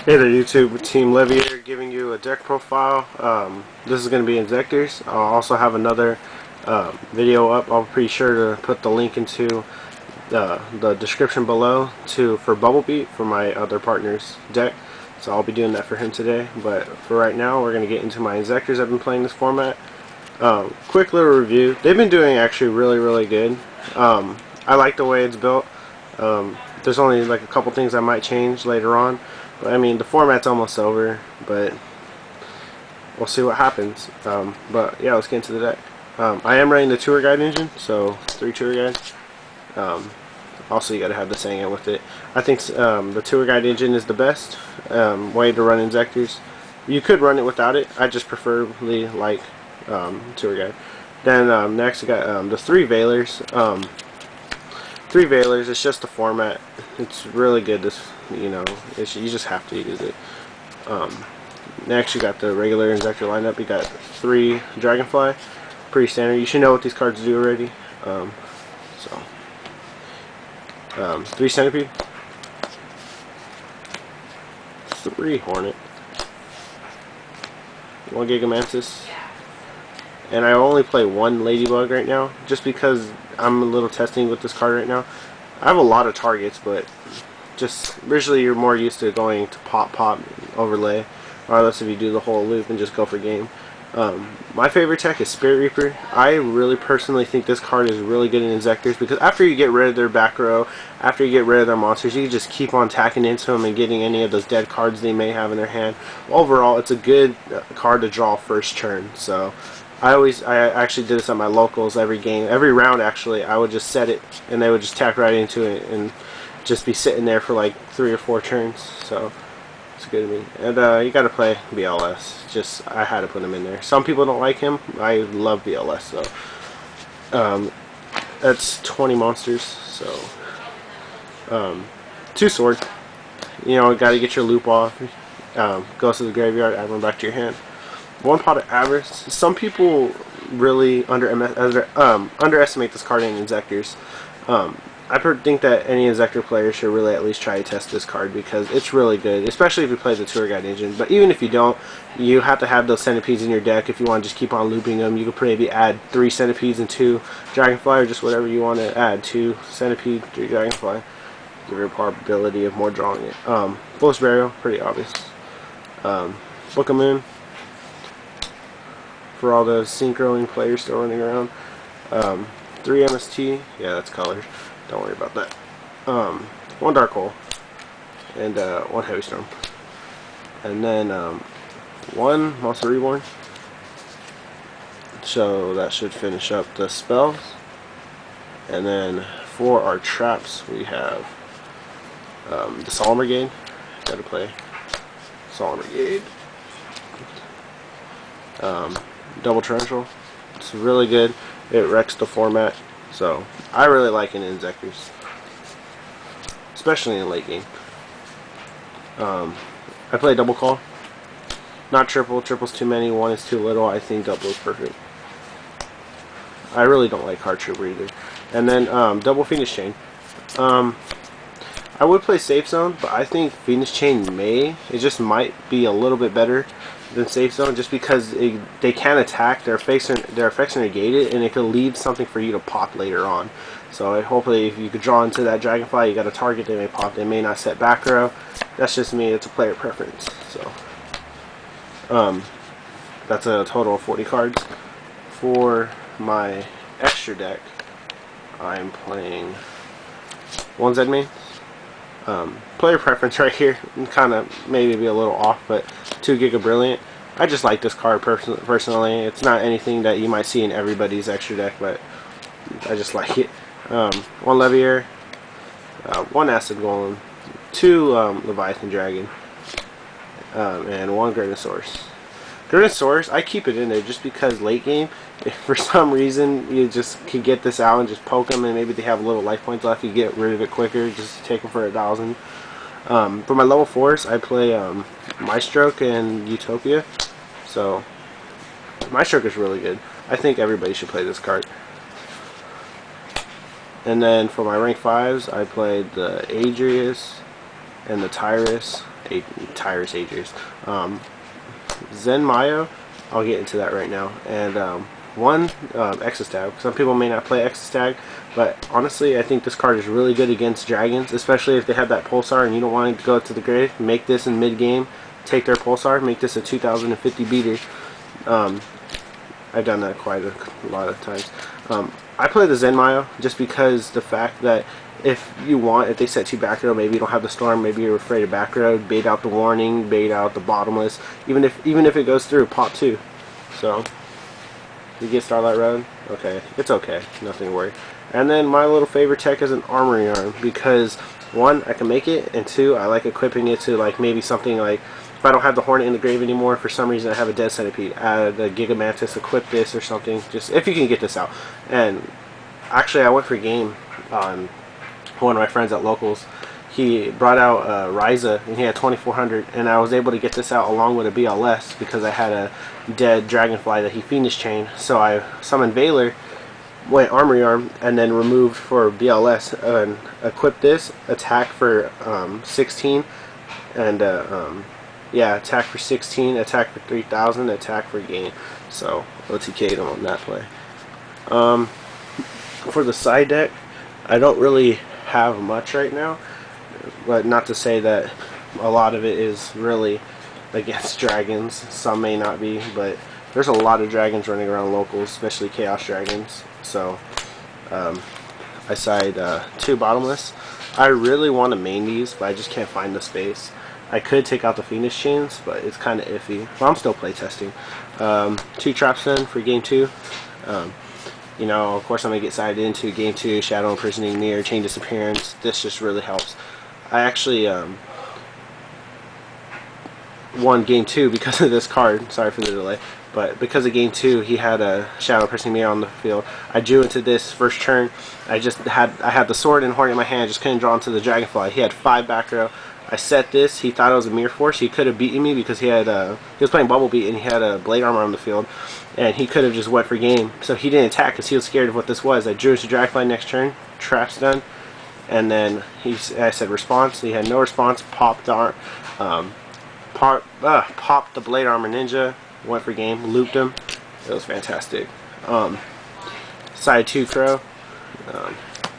Hey there YouTube, Team Levy here giving you a deck profile. This is going to be Inzektors. I'll also have another video up. I'm pretty sure to put the link into the description below for Bubble Beat for my other partner's deck. So I'll be doing that for him today. But for right now, we're going to get into my Inzektors. I've been playing this format. Quick little review. They've been doing actually really good. I like the way it's built. There's only like a couple things I might change later on. But I mean, the format's almost over, but we'll see what happens. But yeah, let's get into the deck. I am running the tour guide engine, so 3 tour guides. Also, you gotta have the Sangin with it. I think the tour guide engine is the best way to run Inzektors. You could run it without it. I just preferably like tour guide. Then next, I got the 3 Veilers. 3 Veilers. It's just the format. It's really good. You just have to use it. Next, you got the regular Inzektor lineup. You got 3 Dragonfly, pretty standard. You should know what these cards do already. 3 Centipede, 3 Hornet, 1 Gigamantis, and I only play 1 Ladybug right now, just because I'm a little testing with this card right now. I have a lot of targets, but just originally you're more used to going to pop, overlay, or unless if you do the whole loop and just go for game. My favorite tech is Spirit Reaper. I really personally think this card is really good in Inzektors because after you get rid of their back row, after you get rid of their monsters, you can just keep on tacking into them and getting any of those dead cards they may have in their hand. Overall, it's a good card to draw first turn. So I actually did this at my locals every game, every round actually. I would just set it and they would just tack right into it and just be sitting there for like 3 or 4 turns. So it's good to me. And you gotta play BLS. Just I had to put him in there. Some people don't like him. I love BLS though. That's 20 monsters. So 2 sword. You know, gotta get your loop off. Goes to the graveyard. Add 1 back to your hand. 1 Pot of Avarice. Some people really underestimate this card in Inzektors. I think that any Inzektor player should really at least try to test this card because it's really good, especially if you play the tour guide engine. But even if you don't, you have to have those centipedes in your deck if you want to just keep on looping them. You could maybe add 3 centipedes and 2 dragonfly, or just whatever you want to add. 2 centipede, 3 dragonfly. Give you a probability of more drawing it. Fullest Burial, pretty obvious. Book of Moon, for all the synchroing players still running around. 3 MST, yeah, that's colors. Don't worry about that. 1 Dark Hole, and 1 Heavy Storm, and then 1 Monster Reborn. So that should finish up the spells. And then for our traps, we have the Solemn Brigade. Gotta play Solemn Brigade. Double Torrential. It's really good. It wrecks the format. So I really like it in Inzektors, especially in late game. I play Double Call, not triple. Triple's too many. 1 is too little. I think double is perfect. I really don't like Card Trooper either. And then double Phoenix Chain. I would play Safe Zone, but I think Phoenix Chain it just might be a little bit better than Safe Zone, just because they can attack, their effects are negated, and it could leave something for you to pop later on. So hopefully if you could draw into that Dragonfly, you got a target, they may pop, they may not set back row. That's just me, it's a player preference. So that's a total of 40 cards. For my extra deck, I'm playing 1 Zedmane. Player preference right here, kind of maybe be a little off, but 2 Giga Brilliant. I just like this card personally. It's not anything that you might see in everybody's extra deck, but I just like it. 1 Levier, 1 Acid Golem, 2 Leviathan Dragon, and 1 Granitosaurus. Granitosaurus, I keep it in there just because late game, if for some reason you just can get this out and just poke them and maybe they have a little life points left, you get rid of it quicker, just take them for 1,000. For my level 4s, I play Maestroke and Utopia. So Maestroke is really good. I think everybody should play this card. And then for my rank 5s, I played the Adrius and the Tyrus Tyrus Agers. Zen Mayo, I'll get into that right now. And one Exostag. Some people may not play Exostag, but honestly I think this card is really good against dragons, especially if they have that pulsar and you don't want to go to the grave. Make this in mid game, take their pulsar, make this a 2050 beater. I've done that quite a lot of times. I play the Zen Mayo just because the fact that if they set 2 back row, maybe you don't have the storm, maybe you're afraid of back row, bait out the warning, bait out the bottomless, even if it goes through, pop 2. So you get Starlight Road, okay, it's okay, nothing to worry. And then my little favorite tech is an Armory Arm, because 1, I can make it, and 2, I like equipping it to like maybe something like, if I don't have the Hornet in the grave anymore, for some reason I have a Dead Centipede, add the Gigamantis, equip this or something, just if you can get this out. And actually I went for a game on one of my friends at Locals. He brought out Ryza, and he had 2400, and I was able to get this out along with a BLS because I had a dead Dragonfly that he Fiendish chained. So I summoned Valor, went Armory Arm, and then removed for BLS and equipped this, attack for 16, and yeah, attack for 16, attack for 3000, attack for gain. So OTK'd him on that play. For the side deck, I don't really have much right now, but not to say that a lot of it is really against dragons. Some may not be, but there's a lot of dragons running around Locals, especially Chaos Dragons. So I side 2 bottomless. I really want to main these, but I just can't find the space. I could take out the Fiendish chains, but it's kind of iffy. Well, I'm still playtesting. 2 Trapstone for game 2. You know, of course I'm going to get sided into game 2, Shadow Imprisoning, Mirror, Chain Disappearance. This just really helps. I actually won game 2 because of this card. Sorry for the delay. But because of game 2, he had a Shadow Imprisoning Mirror on the field. I drew into this first turn. I had the sword and Hornet in my hand, just couldn't draw into the Dragonfly. He had 5 back row. I set this. He thought it was a Mirror Force. He could have beaten me because he was playing Bubble Beat and he had a Blade Armor on the field, and he could have just went for game. So he didn't attack because he was scared of what this was. I drew into Dragonfly next turn. Trap's done, and then I said response. He had no response. Popped the popped the Blade Armor Ninja. Went for game. Looped him. It was fantastic. Side 2 Crow.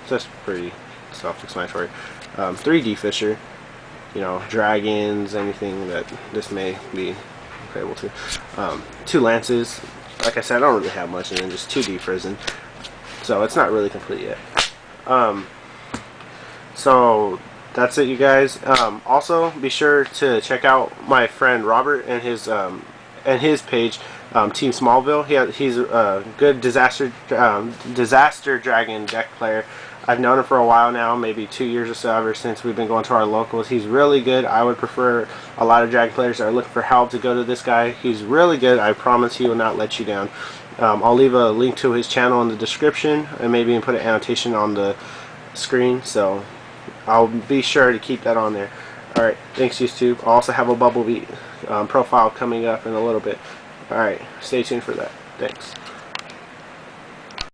That's pretty self-explanatory. 3D Fisher. You know, dragons, anything that this may be incredible to. 2 lances. Like I said, I don't really have much, and then just 2D prison. So it's not really complete yet. So that's it, you guys. Also, be sure to check out my friend Robert and his page, Team Smallville. He's a good disaster dragon deck player. I've known him for a while now, maybe 2 years or so, ever since we've been going to our Locals. He's really good. I would prefer a lot of dragon players that are looking for help to go to this guy. He's really good. I promise he will not let you down. I'll leave a link to his channel in the description, and maybe even put an annotation on the screen, so I'll be sure to keep that on there. Alright, thanks YouTube. I'll also have a Bubble Beat profile coming up in a little bit. Alright, stay tuned for that. Thanks.